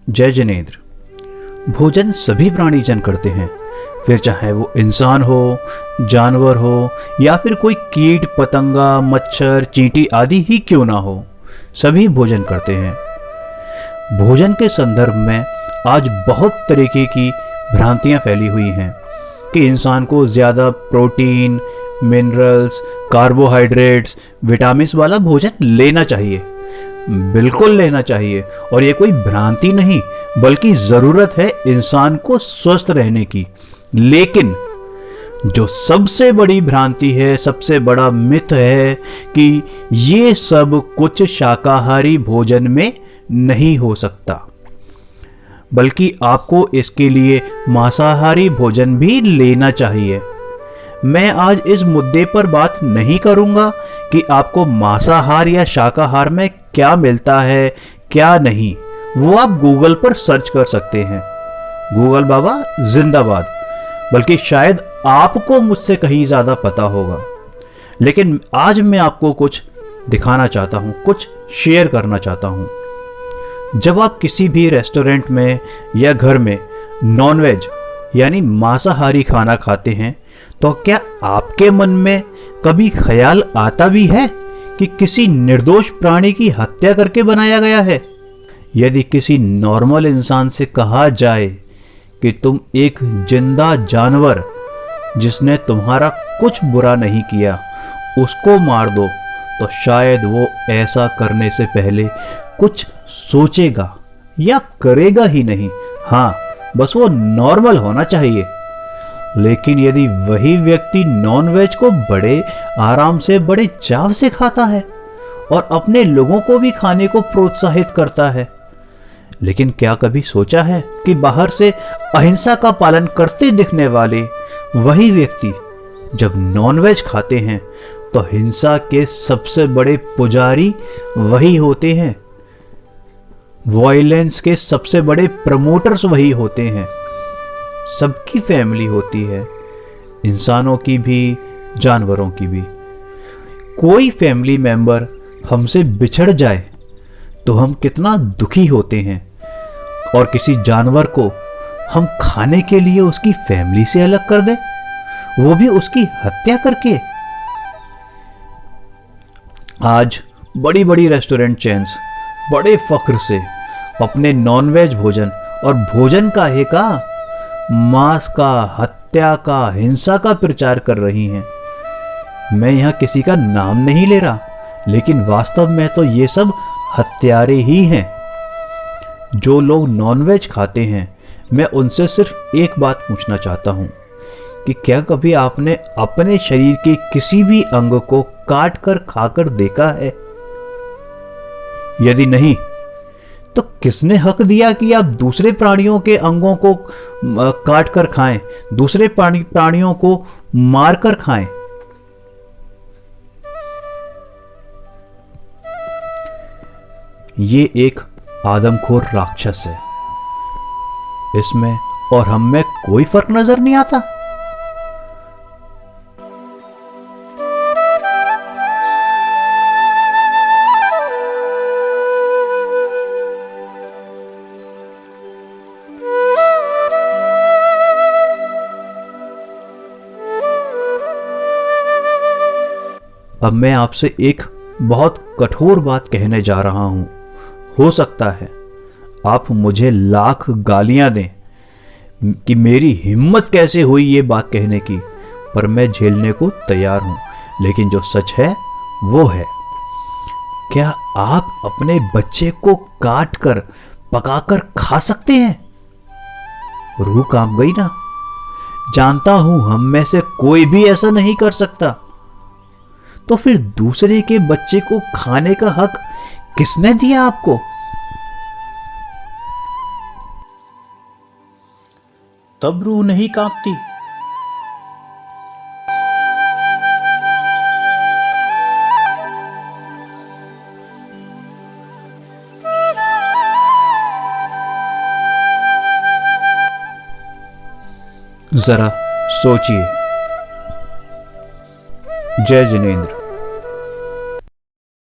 जय जिनेंद्र। भोजन सभी प्राणीजन करते हैं, फिर चाहे वो इंसान हो, जानवर हो या फिर कोई कीट पतंगा, मच्छर, चींटी आदि ही क्यों ना हो, सभी भोजन करते हैं। भोजन के संदर्भ में आज बहुत तरीके की भ्रांतियां फैली हुई हैं कि इंसान को ज़्यादा प्रोटीन, मिनरल्स, कार्बोहाइड्रेट्स, विटामिन्स वाला भोजन लेना चाहिए। बिल्कुल लेना चाहिए, और ये कोई भ्रांति नहीं बल्कि ज़रूरत है इंसान को स्वस्थ रहने की। लेकिन जो सबसे बड़ी भ्रांति है, सबसे बड़ा मिथ है कि ये सब कुछ शाकाहारी भोजन में नहीं हो सकता, बल्कि आपको इसके लिए मांसाहारी भोजन भी लेना चाहिए। मैं आज इस मुद्दे पर बात नहीं करूंगा कि आपको मांसाहार या शाकाहार में क्या मिलता है क्या नहीं, वो आप गूगल पर सर्च कर सकते हैं। गूगल बाबा जिंदाबाद। बल्कि शायद आपको मुझसे कहीं ज़्यादा पता होगा। लेकिन आज मैं आपको कुछ दिखाना चाहता हूँ, कुछ शेयर करना चाहता हूँ। जब आप किसी भी रेस्टोरेंट में या घर में नॉनवेज यानी मांसाहारी खाना खाते हैं, तो क्या आपके मन में कभी ख्याल आता भी है कि किसी निर्दोष प्राणी की हत्या करके बनाया गया है? यदि किसी नॉर्मल इंसान से कहा जाए कि तुम एक जिंदा जानवर जिसने तुम्हारा कुछ बुरा नहीं किया उसको मार दो, तो शायद वो ऐसा करने से पहले कुछ सोचेगा या करेगा ही नहीं। हाँ, बस वो नॉर्मल होना चाहिए। लेकिन यदि वही व्यक्ति नॉनवेज को बड़े आराम से, बड़े चाव से खाता है और अपने लोगों को भी खाने को प्रोत्साहित करता है, लेकिन क्या कभी सोचा है कि बाहर से अहिंसा का पालन करते दिखने वाले वही व्यक्ति जब नॉनवेज खाते हैं तो हिंसा के सबसे बड़े पुजारी वही होते हैं। वायलेंस के सबसे बड़े प्रमोटर्स वही होते हैं। सबकी फैमिली होती है, इंसानों की भी, जानवरों की भी। कोई फैमिली मेंबर हमसे बिछड़ जाए तो हम कितना दुखी होते हैं, और किसी जानवर को हम खाने के लिए उसकी फैमिली से अलग कर दें, वो भी उसकी हत्या करके। आज बड़ी बड़ी रेस्टोरेंट चेन्स बड़े फख्र से अपने नॉनवेज भोजन और भोजन का मांस का, हत्या का, हिंसा का प्रचार कर रही हैं। मैं यहां किसी का नाम नहीं ले रहा, लेकिन वास्तव में तो ये सब हत्यारे ही हैं। जो लोग नॉनवेज खाते हैं, मैं उनसे सिर्फ एक बात पूछना चाहता हूं कि क्या कभी आपने अपने शरीर के किसी भी अंग को काट कर खाकर देखा है? यदि नहीं, तो किसने हक दिया कि आप दूसरे प्राणियों के अंगों को काट कर खाएं, दूसरे प्राणियों को मार कर खाएं? ये एक आदमखोर राक्षस है। इसमें और हम में कोई फर्क नजर नहीं आता। अब मैं आपसे एक बहुत कठोर बात कहने जा रहा हूं। हो सकता है आप मुझे लाख गालियां दें कि मेरी हिम्मत कैसे हुई ये बात कहने की, पर मैं झेलने को तैयार हूं। लेकिन जो सच है वो है। क्या आप अपने बच्चे को काट कर, पकाकर खा सकते हैं? रूह कांप गई ना? जानता हूं हम में से कोई भी ऐसा नहीं कर सकता। तो फिर दूसरे के बच्चे को खाने का हक किसने दिया आपको? तब रूह नहीं कांपती? जरा सोचिए। जय जिनेंद्र।